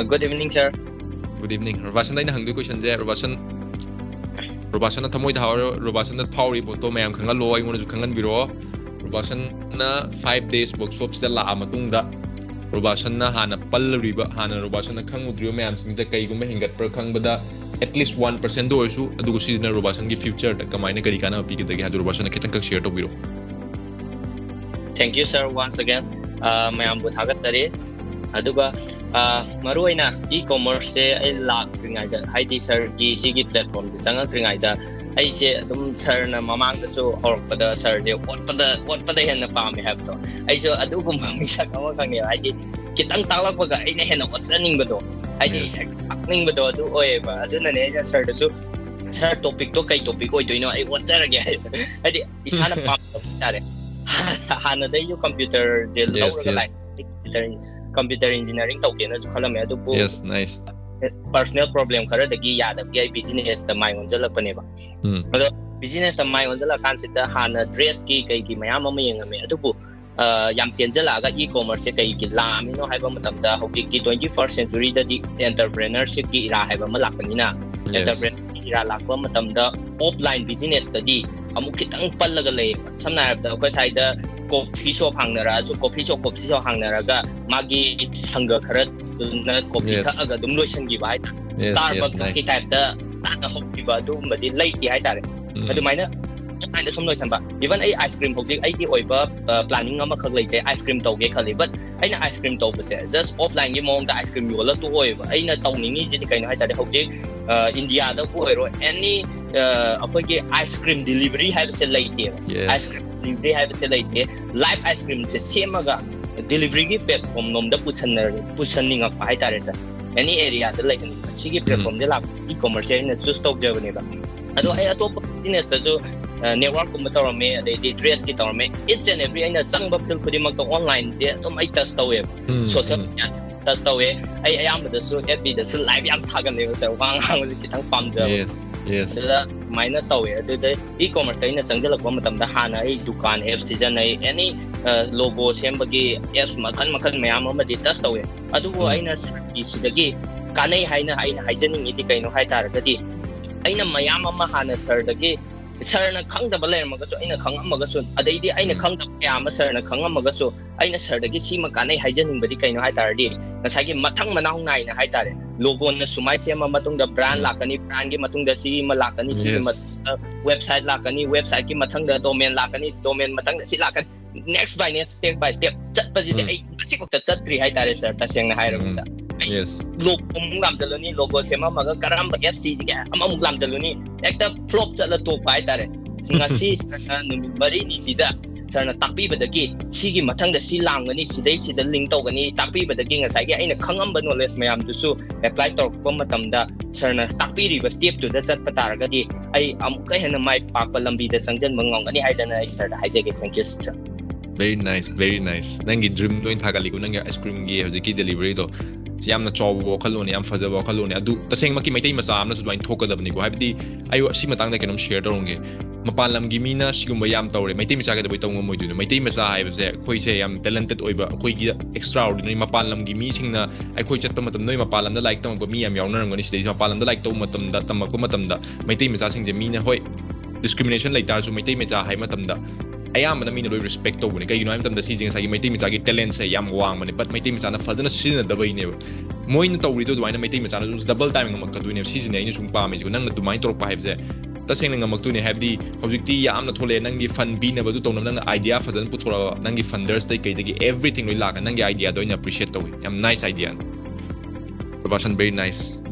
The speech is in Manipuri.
Good evening, sir. Good evening. Robason I hang question je Robason na thamoi thawar Robason na phauri boto mayam khanga lo ai ngona ju khangan biro Robason na 5 days workshops da la matung da Robason na hana pallriba hana Robason na khangudriyo mayam sing da kai gumba hingat per khangbada at least 1% do isu adu season Robason gi future da kamaina kari kana pi ki da gi Robason na kitang kak share to biro. Thank you, sir, once again. Mayam bu thagat tare. Aduga maruina e-commerce se ai lak tringai da haidi sir gi sigi platform se sanga tringai da ai se dum sir na mamang da so horpada sir je what pada hen na pam have to ai so adu gum bang sa ka khang ne haidi kitang talak baga ai ne hen na watsaning bado haidi akning bado adu oe ba adu na ne sir da so sir topic to kai topic oi doino ai watsarage haidi isana pam tare hana da you computer je lawra ga computer engineering tauke na khalame adu po Yes, nice. Personal problem khara dagi yadab gi business ta mai onjala pane ba ado business ta mai onjala kan sita hana dress ki kai ki mayam ma yengame adu po yam tenjala ga e-commerce kai ki lamino haiba matam da hojik ki 21st century da di entrepreneurship ki ira haiba ma lakani na entrepreneur ira lakwa matam da offline business ta di amuk kitang pallaga le samna da ko sai da coffee shop hangnara so coffee shop hangnara ga magi sanga kharat na coffee ka aga dum lotion gi bai Starbucks ki type da na hokki ba dum badi lei ki hai tare adu maina ai da som lotion ba even ai ice cream hokji ai ki oiba planning ama khak lei che ice cream tauge khali but ai na ice cream tau ba se just offline gi mong da ice cream yola tu oiba ai na tauningi ji kai no hai tare hokji India da ko ero any akogi ice cream delivery hai se lei te ice cream delivery hai se lei te live ice cream se semaga delivery gi platform nom da pusaning ak hai tare sa any area da like sigi platform de la e-commerce na choose tok jabane ba ado ai atop business da jo network ko matar me de dress ki tar me each and every aina changba phil khudi mak online je to mai test tawe social media test tawe ai ayam da so fb da so live yam thagan le sa wang hang ki thang pam ja yes da maina tawe adu da e-commerce ta ina changjala ko matam da hana ai dukan app season ai any logo sembagi apps makan mayam ma di test tawe adu aina sidagi kanai haina haijaning idi kaino hai tar gadi aina mayam ma hana sir dagi sir na khangdaba lermaga so aina khangamaga so adaidi aina khangdaba yama sir na khangamaga so aina sir dagi sima kanai haijaning badi kaino hai tar di nasagi mathang manau nai na hai tare logo na sumai sema matung da brand lakani brand gi matung da si ma lakani si website lakani website ki mathang da domain lakani domain matang da si lakani next by next step by step chat pajide ai asi ko chat tri hai tare sir ta seng na hai ramda yes logo mung lam jaloni logo sema maga karamba fc ga amam lam jaloni ekta flop chala to pai tare singa si numi bari ni sida sarna takpi badagi sigi mathang da si langani sidai sida link tawgani takpi badagi ngasai gi aina khangamba knowledge mayam du su apply tor ko matam da sarna takpi ri ba step to da chat pataraga di ai amuka hena mai pakpa lambi da sangjan mangongani haidana I start haijege thank you sir very nice nangi dream loin thagali ko nangi ice cream gi hojiki delivery do yamna chawo khalone yam fajaba khalone adu taseng maki maitai macha amna su lain thokadabni ko habdi ayo si matang da kenom share dorongge mapal lam gi mina sigumba yam tawre maitai macha ga da boy tawngom moidu maitai macha haibase khoi se yam talented oiba khoi gi extraordinary mapal lam gi mi singna ai khoi chatpa matam noi mapal lam da like tam ba mi yam yawnarang ngani sidai mapal lam da like taw matam da tamako matam da maitai macha singje mina hoi discrimination lai tar su maitai macha hai matam da ayam na mina loi respect to bune kai you know am tam da si jing sa gi maitai macha gi talent se yam wang mane but maitai macha na fazana sina da bai ne moin tawri do duaina maitai macha na double timing mak ka duine si jine ni sung pa me ji nang na dumai tor pa haibse taseng nang mak tu ne habdi hojikti yamna thole nang gi fund bi ne badu to nang idea fazan puthora nang gi funders tai kai gi everything loi la nang gi idea do ina appreciate to yam nice idea Robason very nice